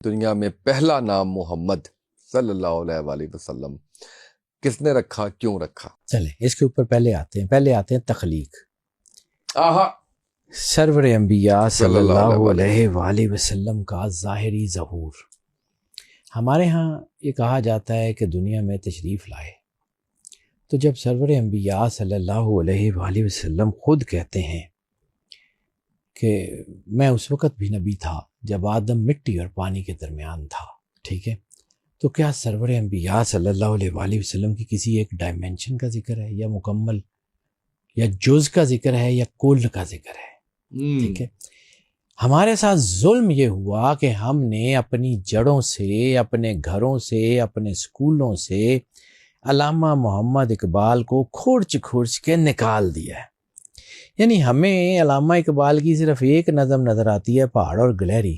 دنیا میں پہلا نام محمد صلی اللہ علیہ وآلہ وسلم کس نے رکھا، کیوں رکھا؟ چلیں اس کے اوپر پہلے آتے ہیں تخلیق. آہا، سرور انبیاء صلی اللہ علیہ وآلہ وسلم کا ظاہری ظہور. ہمارے ہاں یہ کہا جاتا ہے کہ دنیا میں تشریف لائے، تو جب سرور انبیاء صلی اللہ علیہ وآلہ وسلم خود کہتے ہیں کہ میں اس وقت بھی نبی تھا جب آدم مٹی اور پانی کے درمیان تھا، ٹھیک ہے، تو کیا سرور انبیاء صلی اللہ علیہ وآلہ وسلم کی کسی ایک ڈائمنشن کا ذکر ہے، یا مکمل یا جز کا ذکر ہے، یا کل کا ذکر ہے؟ ٹھیک ہے. ہمارے ساتھ ظلم یہ ہوا کہ ہم نے اپنی جڑوں سے، اپنے گھروں سے، اپنے سکولوں سے علامہ محمد اقبال کو کھرچ کے نکال دیا ہے. یعنی ہمیں علامہ اقبال کی صرف ایک نظم نظر آتی ہے، پہاڑ اور گلہری،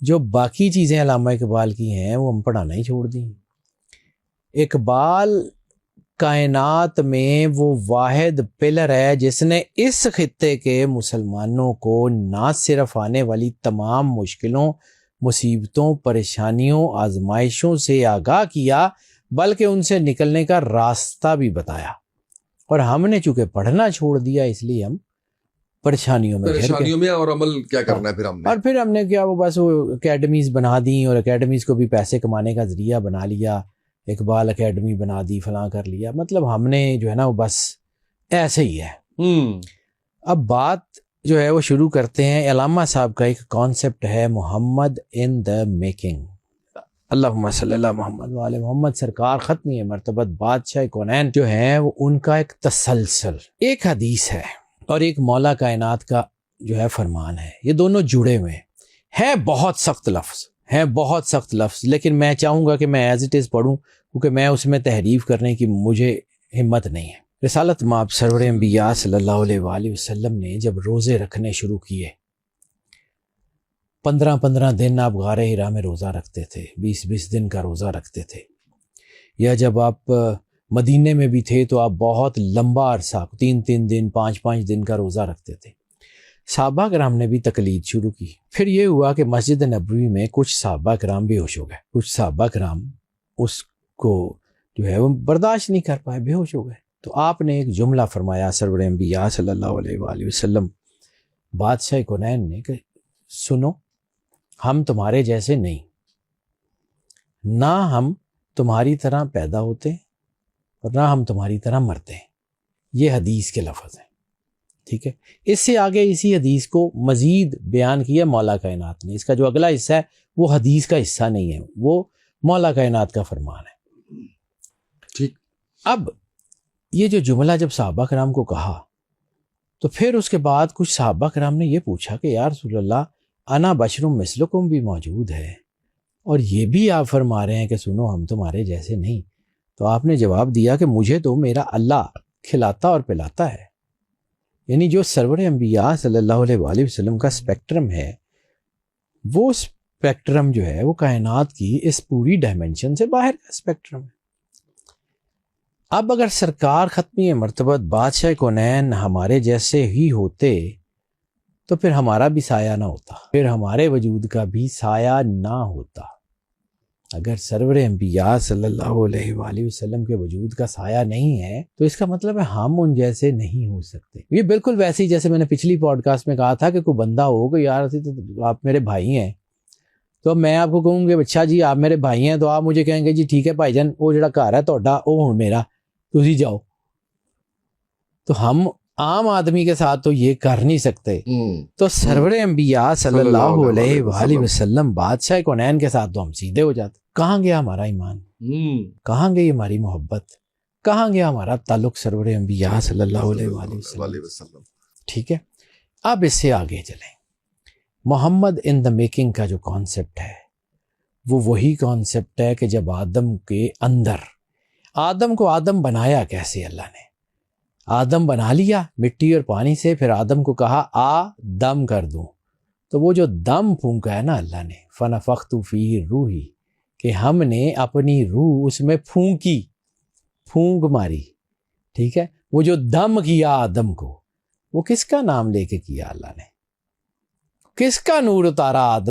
جو باقی چیزیں علامہ اقبال کی ہیں وہ ہم پڑھانا ہی چھوڑ دیں. اقبال کائنات میں وہ واحد پلر ہے جس نے اس خطے کے مسلمانوں کو نہ صرف آنے والی تمام مشکلوں، مصیبتوں، پریشانیوں، آزمائشوں سے آگاہ کیا، بلکہ ان سے نکلنے کا راستہ بھی بتایا. اور ہم نے چونکہ پڑھنا چھوڑ دیا، اس لیے ہم پریشانیوں میں اور عمل کیا کرنا ہے پھر ہم نے کیا، وہ بس وہ اکیڈمیز بنا دیں، اور اکیڈمیز کو بھی پیسے کمانے کا ذریعہ بنا لیا. اقبال اکیڈمی بنا دی، فلاں کر لیا. مطلب ہم نے جو ہے نا وہ بس ایسے ہی ہے. اب بات جو ہے وہ شروع کرتے ہیں. علامہ صاحب کا ایک کانسیپٹ ہے محمد ان دا میکنگ. اللہم صلی اللہ محمد وعلی محمد. سرکار ختمی مرتبت بادشاہ کونین جو ہیں وہ ان کا ایک تسلسل، ایک حدیث ہے اور ایک مولا کائنات کا جو ہے فرمان ہے. یہ دونوں جڑے ہوئے ہیں. بہت سخت لفظ، لیکن میں چاہوں گا کہ میں ایز اٹ از پڑھوں، کیونکہ میں اس میں تحریف کرنے کی مجھے ہمت نہیں ہے. رسالت مآب سرور انبیاء صلی اللہ علیہ وآلہ وسلم نے جب روزے رکھنے شروع کیے، 15 دن آپ غار ہرا میں روزہ رکھتے تھے، 20 دن کا روزہ رکھتے تھے. یا جب آپ مدینے میں بھی تھے تو آپ بہت لمبا عرصہ 3 دن 5 دن کا روزہ رکھتے تھے. صحابہ کرام نے بھی تقلید شروع کی. پھر یہ ہوا کہ مسجد نبوی میں کچھ صحابہ کرام بے ہوش ہو گئے. کچھ صحابہ کرام اس کو جو ہے وہ برداشت نہیں کر پائے، بے ہوش ہو گئے. تو آپ نے ایک جملہ فرمایا سرور انبیاء صلی اللہ علیہ وآلہ وسلم بادشاہ کونین نے کہ سنو، ہم تمہارے جیسے نہیں، نہ ہم تمہاری طرح پیدا ہوتے اور نہ ہم تمہاری طرح مرتے ہیں. یہ حدیث کے لفظ ہیں، ٹھیک ہے. اس سے آگے اسی حدیث کو مزید بیان کیا مولا کائنات نے. اس کا جو اگلا حصہ ہے وہ حدیث کا حصہ نہیں ہے، وہ مولا کائنات کا فرمان ہے. ٹھیک. اب یہ جو جملہ جب صحابہ کرام کو کہا، تو پھر اس کے بعد کچھ صحابہ کرام نے یہ پوچھا کہ یا رسول اللہ، انا بشرم مثلکم بھی موجود ہے، اور یہ بھی آپ فرما رہے ہیں کہ سنو ہم تمہارے جیسے نہیں. تو آپ نے جواب دیا کہ مجھے تو میرا اللہ کھلاتا اور پلاتا ہے. یعنی جو سرور انبیاء صلی اللہ علیہ وآلہ وسلم کا اسپیکٹرم ہے، وہ اسپیکٹرم جو ہے وہ کائنات کی اس پوری ڈائمنشن سے باہر کا اسپیکٹرم ہے. اب اگر سرکار ختمی مرتبت بادشاہ کونین ہمارے جیسے ہی ہوتے تو پھر ہمارا بھی سایہ نہ ہوتا، پھر ہمارے وجود کا بھی سایہ نہ ہوتا. اگر سرور انبیاء صلی اللہ علیہ وآلہ وسلم کے وجود کا سایہ نہیں ہے تو اس کا مطلب ہے ہم ان جیسے نہیں ہو سکتے. یہ بالکل ویسے ہی جیسے میں نے پچھلی پوڈ کاسٹ میں کہا تھا کہ کوئی بندہ ہو کہ یار آپ میرے بھائی ہیں، تو میں آپ کو کہوں گے اچھا جی آپ میرے بھائی ہیں، تو آپ مجھے کہیں گے جی ٹھیک ہے بھائی جان، وہ جڑا گھر ہے تہاڈا وہ ہن میرا، تسی جاؤ. تو ہم عام آدمی کے ساتھ تو یہ کر نہیں سکتے. تو سرور انبیاء صلی اللہ علیہ وآلہ وسلم بادشاہ کونین کے ساتھ تو ہم سیدھے ہو جاتے. کہاں گیا ہمارا ایمان؟ کہاں گئی ہماری محبت؟ کہاں گیا ہمارا تعلق سرور انبیاء صلی اللہ علیہ وآلہ وسلم؟ ٹھیک ہے. اب اس سے آگے چلیں. محمد ان دا میکنگ کا جو کانسیپٹ ہے وہ وہی کانسیپٹ ہے کہ جب آدم کے اندر، آدم کو آدم بنایا کیسے اللہ نے؟ آدم بنا لیا مٹی اور پانی سے، پھر آدم کو کہا آ دم کر دوں. تو وہ جو دم پھونکا ہے نا اللہ نے، فنفخت فیہ روحی، کہ ہم نے اپنی روح اس میں پھونک ماری. ٹھیک ہے. وہ جو دم کیا آدم کو، وہ کس کا نام لے کے کیا اللہ نے؟ کس کا نور اتارا آدم